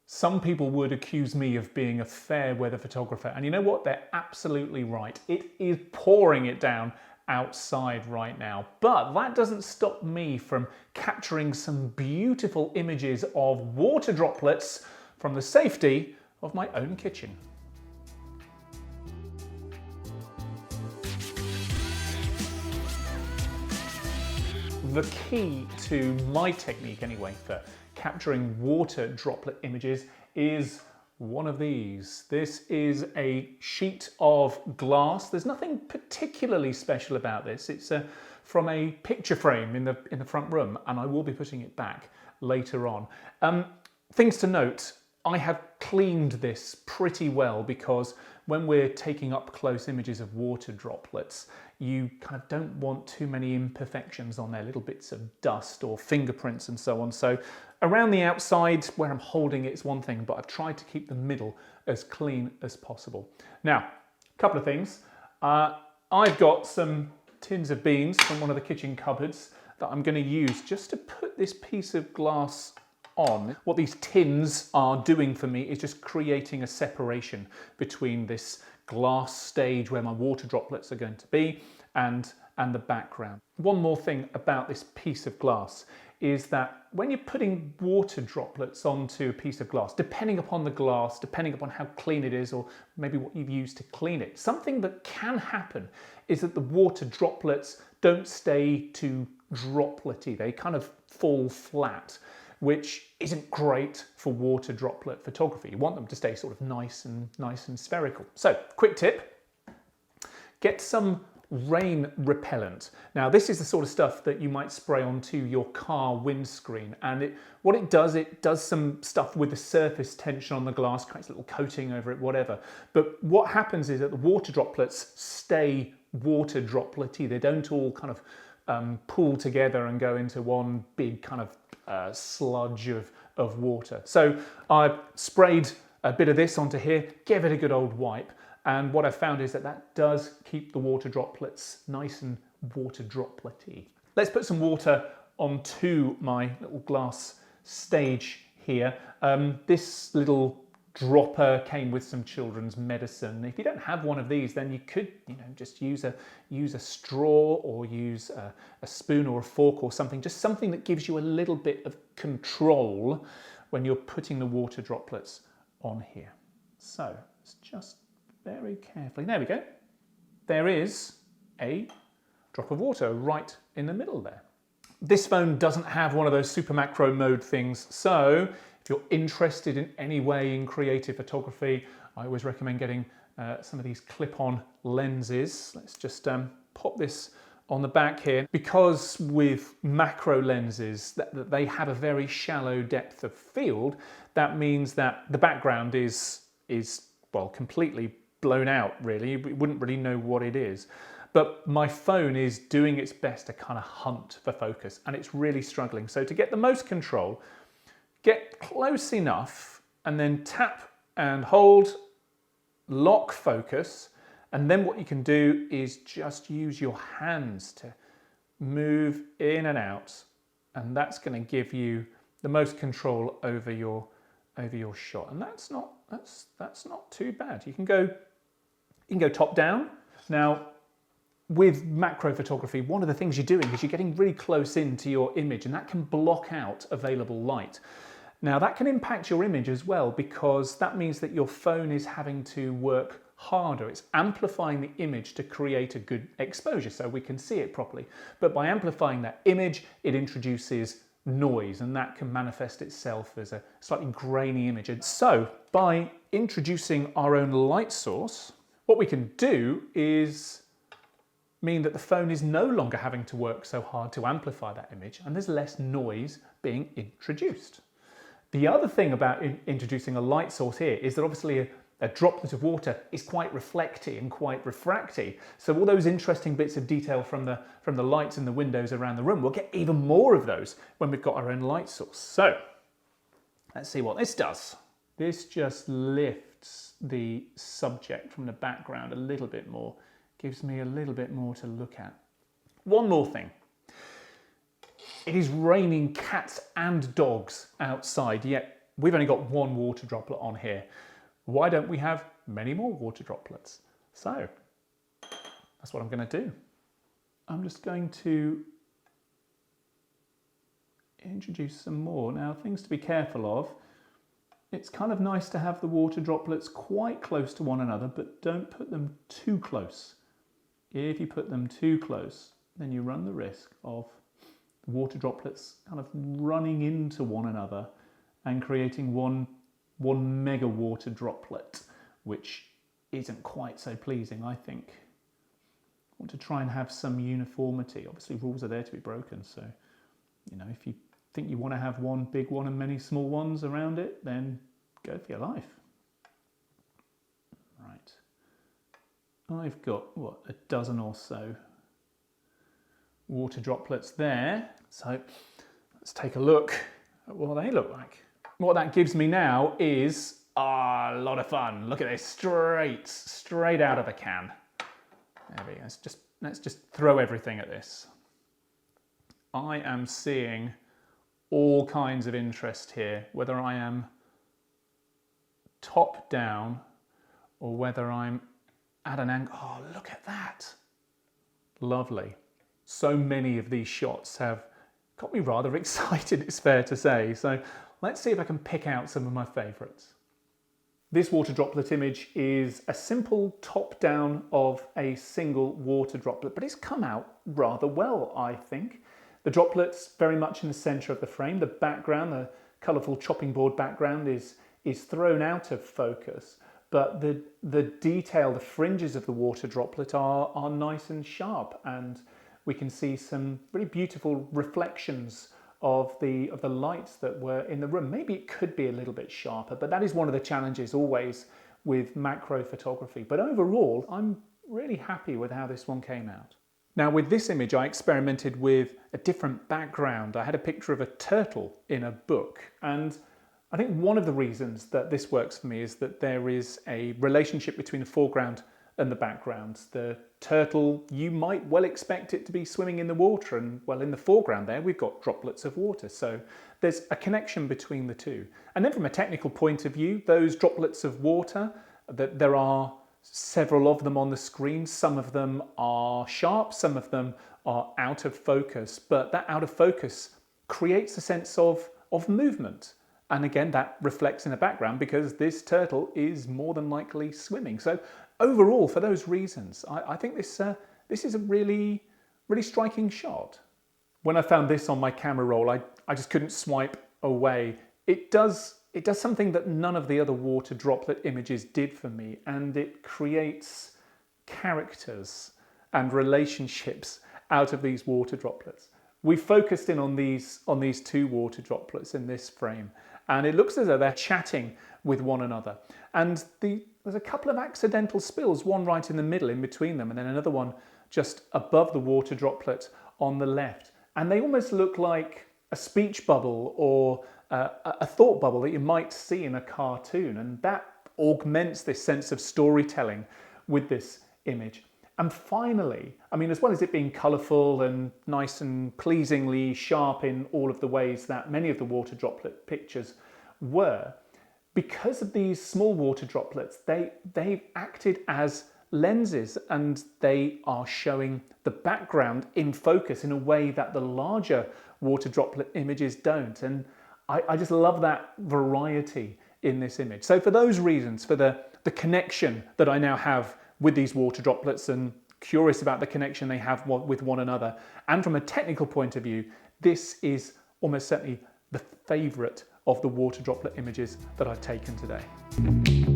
Some people would accuse me of being a fair weather photographer, and you know what? They're absolutely right. It is pouring it down outside right now, but that doesn't stop me from capturing some beautiful images of water droplets from the safety of my own kitchen. The key to my technique anyway for capturing water droplet images is one of these. This is a sheet of glass. There's nothing particularly special about this. It's from a picture frame in the front room, and I will be putting it back later on. Things to note, I have cleaned this pretty well because when we're taking up close images of water droplets, you kind of don't want too many imperfections on there, little bits of dust or fingerprints and so on. So around the outside where I'm holding it's one thing, but I've tried to keep the middle as clean as possible. Now, a couple of things. I've got some tins of beans from one of the kitchen cupboards that I'm going to use just to put this piece of glass on. What these tins are doing for me is just creating a separation between this glass stage where my water droplets are going to be and the background. One more thing about this piece of glass is that when you're putting water droplets onto a piece of glass, depending upon the glass, depending upon how clean it is, or maybe what you've used to clean it, something that can happen is that the water droplets don't stay too dropletty. They kind of fall flat, which isn't great for water droplet photography. You want them to stay sort of nice and spherical. So, quick tip, get some rain repellent. Now, this is the sort of stuff that you might spray onto your car windscreen, and what it does some stuff with the surface tension on the glass, creates a little coating over it, whatever. But what happens is that the water droplets stay water dropletty. They don't all kind of pool together and go into one big kind of sludge of water. So I sprayed a bit of this onto here, gave it a good old wipe, and what I found is that that does keep the water droplets nice and water dropletty. Let's put some water onto my little glass stage here. This little dropper came with some children's medicine. If you don't have one of these, then you could, just use a straw or use a spoon or a fork or something, just something that gives you a little bit of control when you're putting the water droplets on here. So it's just very carefully. There we go. There is a drop of water right in the middle there. This phone doesn't have one of those super macro mode things, so if you're interested in any way in creative photography, I always recommend getting some of these clip-on lenses. Let's just pop this on the back here. Because with macro lenses, that they have a very shallow depth of field, that means that the background is well, completely blown out, really. You wouldn't really know what it is. But my phone is doing its best to kind of hunt for focus, and it's really struggling. So to get the most control, get close enough and then tap and hold, lock focus, and then what you can do is just use your hands to move in and out, and that's going to give you the most control over your shot. And that's not too bad. You can go top down. Now, with macro photography, one of the things you're doing is you're getting really close into your image, and that can block out available light. Now, that can impact your image as well, because that means that your phone is having to work harder. It's amplifying the image to create a good exposure so we can see it properly. But by amplifying that image, it introduces noise, and that can manifest itself as a slightly grainy image. And so by introducing our own light source, what we can do is mean that the phone is no longer having to work so hard to amplify that image, and there's less noise being introduced. The other thing about introducing a light source here is that obviously a droplet of water is quite reflecty and quite refracty. So all those interesting bits of detail from the lights in the windows around the room, we'll get even more of those when we've got our own light source. So let's see what this does. This just lifts the subject from the background a little bit more, gives me a little bit more to look at. One more thing. It is raining cats and dogs outside, yet we've only got one water droplet on here. Why don't we have many more water droplets? So that's what I'm going to do. I'm just going to introduce some more. Now, things to be careful of. It's kind of nice to have the water droplets quite close to one another, but don't put them too close. If you put them too close, then you run the risk of water droplets kind of running into one another and creating one mega water droplet, which isn't quite so pleasing, I think. I want to try and have some uniformity. Obviously, rules are there to be broken, so if you think you want to have one big one and many small ones around it, then go for your life. Right. I've got, what, a dozen or so water droplets there. So let's take a look at what they look like. What that gives me now is a lot of fun. Look at this, straight out of the can. There we go. Let's just throw everything at this. I am seeing all kinds of interest here, whether I am top down or whether I'm at an angle. Oh, look at that. Lovely. So many of these shots have got me rather excited, it's fair to say. So let's see if I can pick out some of my favourites. This water droplet image is a simple top down of a single water droplet, but it's come out rather well, I think. The droplet's very much in the centre of the frame. The background, the colourful chopping board background is thrown out of focus, but the detail, the fringes of the water droplet are nice and sharp, and we can see some really beautiful reflections of the lights that were in the room. Maybe it could be a little bit sharper, but that is one of the challenges always with macro photography. But overall, I'm really happy with how this one came out. Now, with this image, I experimented with a different background. I had a picture of a turtle in a book, and I think one of the reasons that this works for me is that there is a relationship between the foreground and the background. The turtle, you might well expect it to be swimming in the water, and well, in the foreground there we've got droplets of water, so there's a connection between the two. And then from a technical point of view, those droplets of water, that there are several of them on the screen. Some of them are sharp, some of them are out of focus, but that out of focus creates a sense of movement. And again, that reflects in the background because this turtle is more than likely swimming. So overall, for those reasons, I think this is a really, really striking shot. When I found this on my camera roll, I just couldn't swipe away. It does something that none of the other water droplet images did for me, and it creates characters and relationships out of these water droplets. We focused in on these two water droplets in this frame, and it looks as though they're chatting with one another. And there's a couple of accidental spills, one right in the middle in between them, and then another one just above the water droplet on the left. And they almost look like a speech bubble or a thought bubble that you might see in a cartoon, and that augments this sense of storytelling with this image. And finally, I mean, as well as it being colourful and nice and pleasingly sharp in all of the ways that many of the water droplet pictures were, because of these small water droplets, they've acted as lenses, and they are showing the background in focus in a way that the larger water droplet images don't. And I just love that variety in this image. So for those reasons, for the connection that I now have with these water droplets, and curious about the connection they have with one another, and from a technical point of view, this is almost certainly the favourite of the water droplet images that I've taken today.